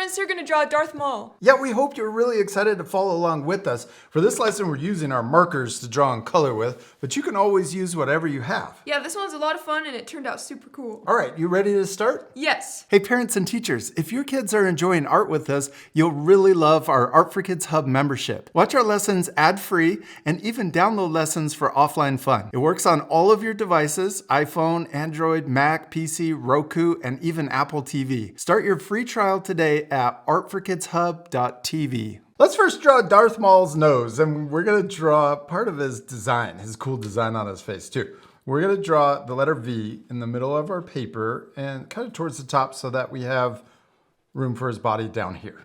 friends are going to draw Darth Maul. Yeah, we hope you're really excited to follow along with us. For this lesson, we're using our markers to draw and color with, but you can always use whatever you have. Yeah, this one's a lot of fun and it turned out super cool. All right, you ready to start? Yes. Hey parents and teachers, if your kids are enjoying art with us, you'll really love our Art for Kids Hub membership. Watch our lessons ad-free and even download lessons for offline fun. It works on all of your devices, iPhone, Android, Mac, PC, Roku, and even Apple TV. Start your free trial today at artforkidshub.tv. Let's first draw Darth Maul's nose, and we're gonna draw part of his design, his cool design on his face too. We're gonna draw the letter V in the middle of our paper and kind of towards the top so that we have room for his body down here.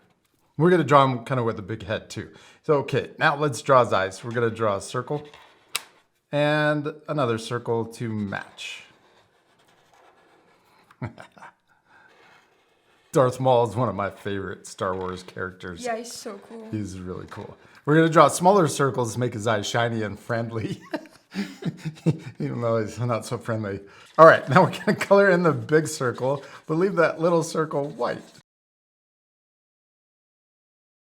We're gonna draw him kind of with a big head too. So, okay, now let's draw his eyes. We're gonna draw a circle and another circle to match. Darth Maul is one of my favorite Star Wars characters. Yeah, he's so cool. He's really cool. We're gonna draw smaller circles to make his eyes shiny and friendly. Even though he's not so friendly. All right, now we're gonna color in the big circle, but leave that little circle white.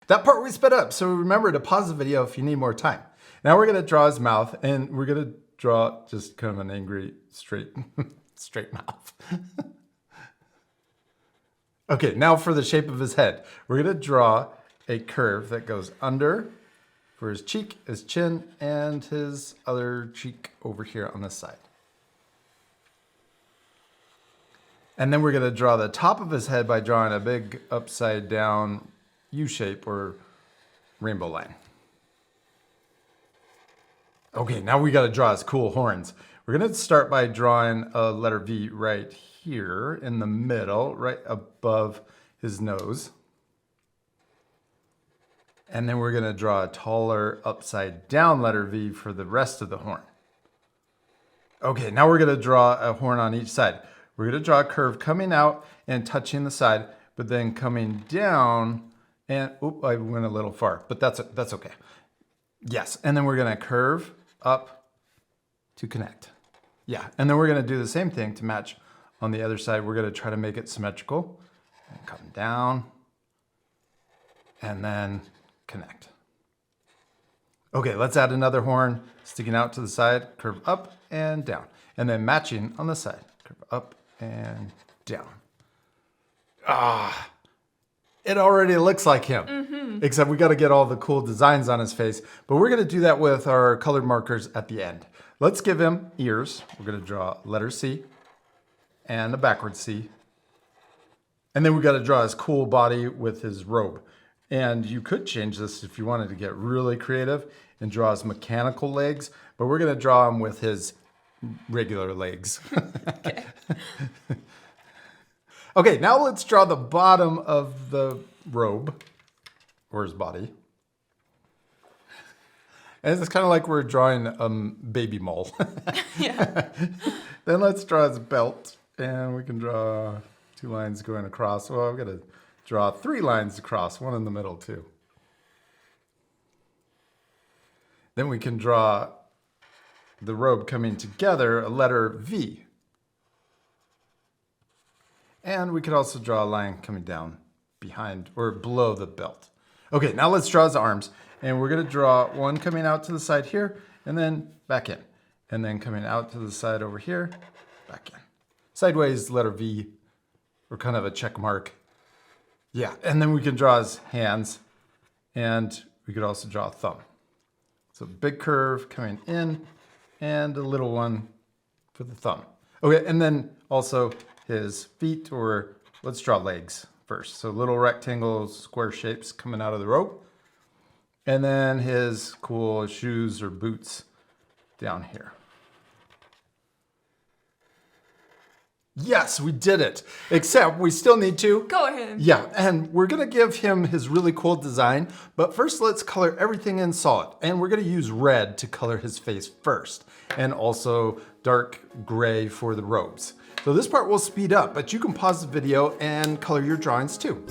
That part we sped up, so remember to pause the video if you need more time. Now we're gonna draw his mouth, and we're gonna draw just kind of an angry, straight mouth. Okay, now for the shape of his head. We're gonna draw a curve that goes under for his cheek, his chin, and his other cheek over here on this side. And then we're gonna draw the top of his head by drawing a big upside down U shape or rainbow line. Okay, now we gotta draw his cool horns. We're gonna start by drawing a letter V right here in the middle, right above his nose. And then we're gonna draw a taller upside down letter V for the rest of the horn. Okay, now we're gonna draw a horn on each side. We're gonna draw a curve coming out and touching the side, but then coming down and, oop, I went a little far, but that's okay. Yes, and then we're gonna curve up to connect. Yeah, and then we're gonna do the same thing to match on the other side. We're gonna try to make it symmetrical and come down and then connect. Okay, let's add another horn sticking out to the side, curve up and down, and then matching on the side, curve up and down. It already looks like him, except we gotta get all the cool designs on his face, but we're gonna do that with our colored markers at the end. Let's give him ears. We're gonna draw letter C and a backward C. And then we gotta draw his cool body with his robe. And you could change this if you wanted to get really creative and draw his mechanical legs, but we're gonna draw him with his regular legs. Okay. Okay, now let's draw the bottom of the robe, or his body. And it's kind of like we're drawing baby Maul. Yeah. Then let's draw his belt, and we can draw 2 lines going across. Well, I've got to draw 3 lines across, one in the middle too. Then we can draw the robe coming together, a letter V. And we could also draw a line coming down behind or below the belt. Okay, now let's draw his arms. And we're gonna draw one coming out to the side here and then back in. And then coming out to the side over here, back in. Sideways, letter V, or kind of a check mark. Yeah, and then we can draw his hands and we could also draw a thumb. So big curve coming in and a little one for the thumb. Okay, and then also his feet, or let's draw legs first. So little rectangle square shapes coming out of the rope. And then his cool shoes or boots down here. Yes, we did it. Except we still need to Color him. Yeah, and we're gonna give him his really cool design, but first let's color everything in solid. And we're gonna use red to color his face first, and also dark gray for the robes. So this part will speed up, but you can pause the video and color your drawings too.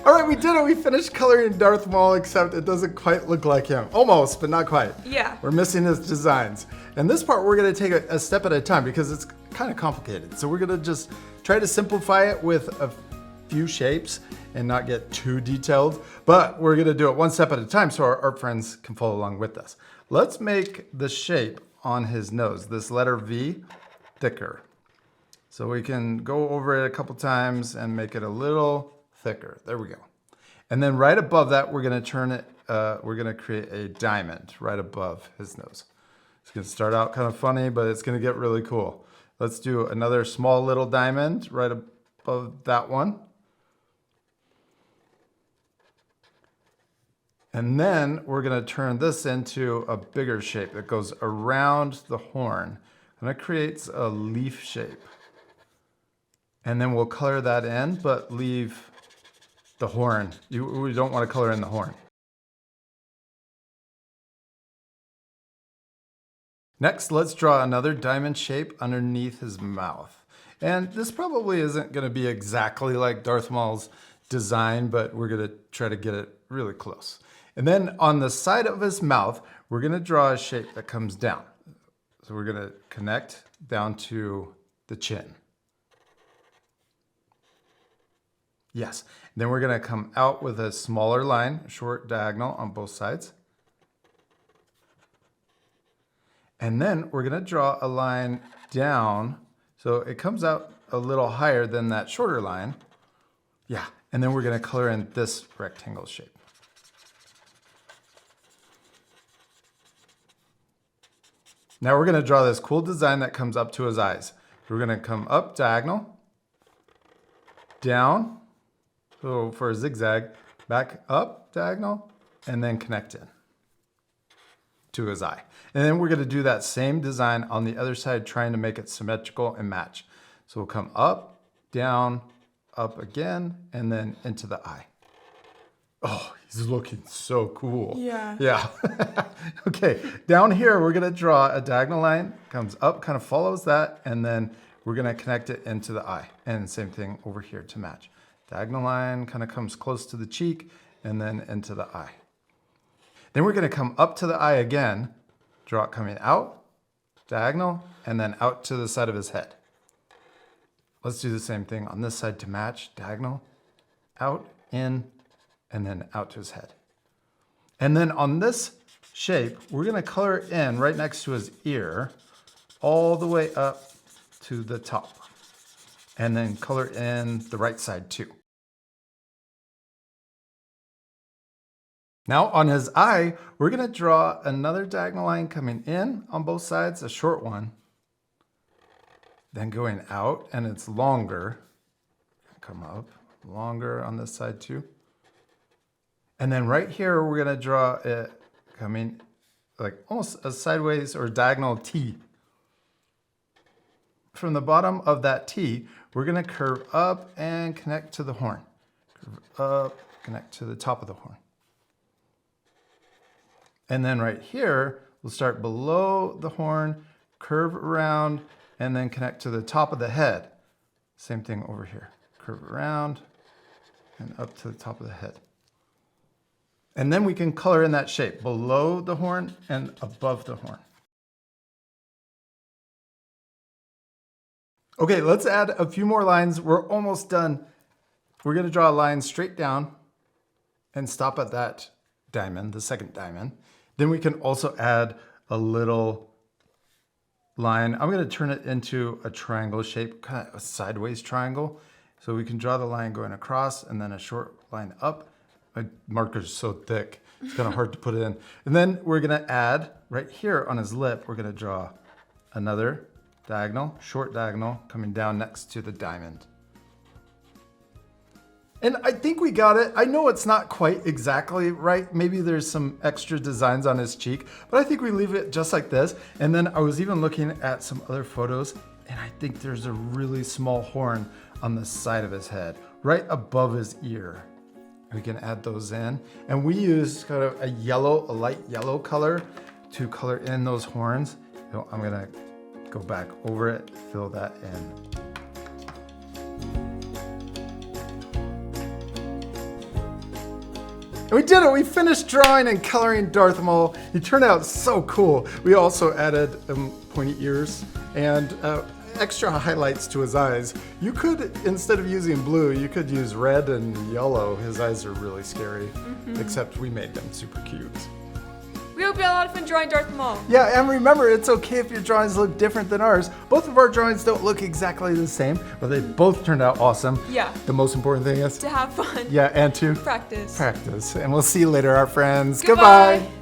All right, we did it. We finished coloring Darth Maul, except it doesn't quite look like him. Almost, but not quite. Yeah. We're missing his designs. And this part, we're gonna take a step at a time because it's kind of complicated. So we're gonna just try to simplify it with a few shapes and not get too detailed, but we're gonna do it one step at a time so our art friends can follow along with us. Let's make the shape on his nose, this letter V, thicker. So we can go over it a couple times and make it a little thicker. There we go. And then right above that, we're gonna turn it, we're gonna create a diamond right above his nose. It's gonna start out kind of funny, but it's gonna get really cool. Let's do another small little diamond right above that one. And then we're gonna turn this into a bigger shape that goes around the horn. And it creates a leaf shape. And then we'll color that in, but leave the horn. We don't want to color in the horn. Next, let's draw another diamond shape underneath his mouth. And this probably isn't going to be exactly like Darth Maul's design, but we're going to try to get it really close. And then on the side of his mouth, we're going to draw a shape that comes down. So we're going to connect down to the chin. Yes, then we're gonna come out with a smaller line, short diagonal on both sides. And then we're gonna draw a line down, so it comes out a little higher than that shorter line. Yeah, and then we're gonna color in this rectangle shape. Now we're gonna draw this cool design that comes up to his eyes. We're gonna come up diagonal, down, so for a zigzag, back up diagonal, and then connect in to his eye. And then we're gonna do that same design on the other side, trying to make it symmetrical and match. So we'll come up, down, up again, and then into the eye. Oh, he's looking so cool. Yeah. Yeah. Okay, down here, we're gonna draw a diagonal line, comes up, kind of follows that, and then we're gonna connect it into the eye. And same thing over here to match. Diagonal line kind of comes close to the cheek and then into the eye. Then we're gonna come up to the eye again, draw it coming out, diagonal, and then out to the side of his head. Let's do the same thing on this side to match, diagonal, out, in, and then out to his head. And then on this shape, we're gonna color in right next to his ear, all the way up to the top. And then color in the right side too. Now on his eye, we're gonna draw another diagonal line coming in on both sides, a short one, then going out, and it's longer. Come up, longer on this side too. And then right here, we're gonna draw it coming like almost a sideways or diagonal T. From the bottom of that T, we're gonna curve up and connect to the horn. Curve up, connect to the top of the horn. And then right here, we'll start below the horn, curve around, and then connect to the top of the head. Same thing over here. Curve around and up to the top of the head. And then we can color in that shape below the horn and above the horn. Okay, let's add a few more lines. We're almost done. We're gonna draw a line straight down and stop at that diamond, the second diamond. Then we can also add a little line. I'm gonna turn it into a triangle shape, kind of a sideways triangle. So we can draw the line going across and then a short line up. My marker's so thick, it's kind of hard to put it in. And then we're gonna add, right here on his lip, we're gonna draw another diagonal, short diagonal, coming down next to the diamond. And I think we got it. I know it's not quite exactly right. Maybe there's some extra designs on his cheek, but I think we leave it just like this. And then I was even looking at some other photos, and I think there's a really small horn on the side of his head, right above his ear. We can add those in. And we use kind of a light yellow color to color in those horns. So I'm gonna go back over it, fill that in. And we did it. We finished drawing and coloring Darth Maul. He turned out so cool. We also added pointy ears and extra highlights to his eyes. You could, instead of using blue, you could use red and yellow. His eyes are really scary, except we made them super cute. We hope you had a lot of fun drawing Darth Maul. Yeah, and remember, it's okay if your drawings look different than ours. Both of our drawings don't look exactly the same, but they both turned out awesome. Yeah. The most important thing is To have fun. yeah, and to Practice. practice. And we'll see you later, our friends. Goodbye. Goodbye.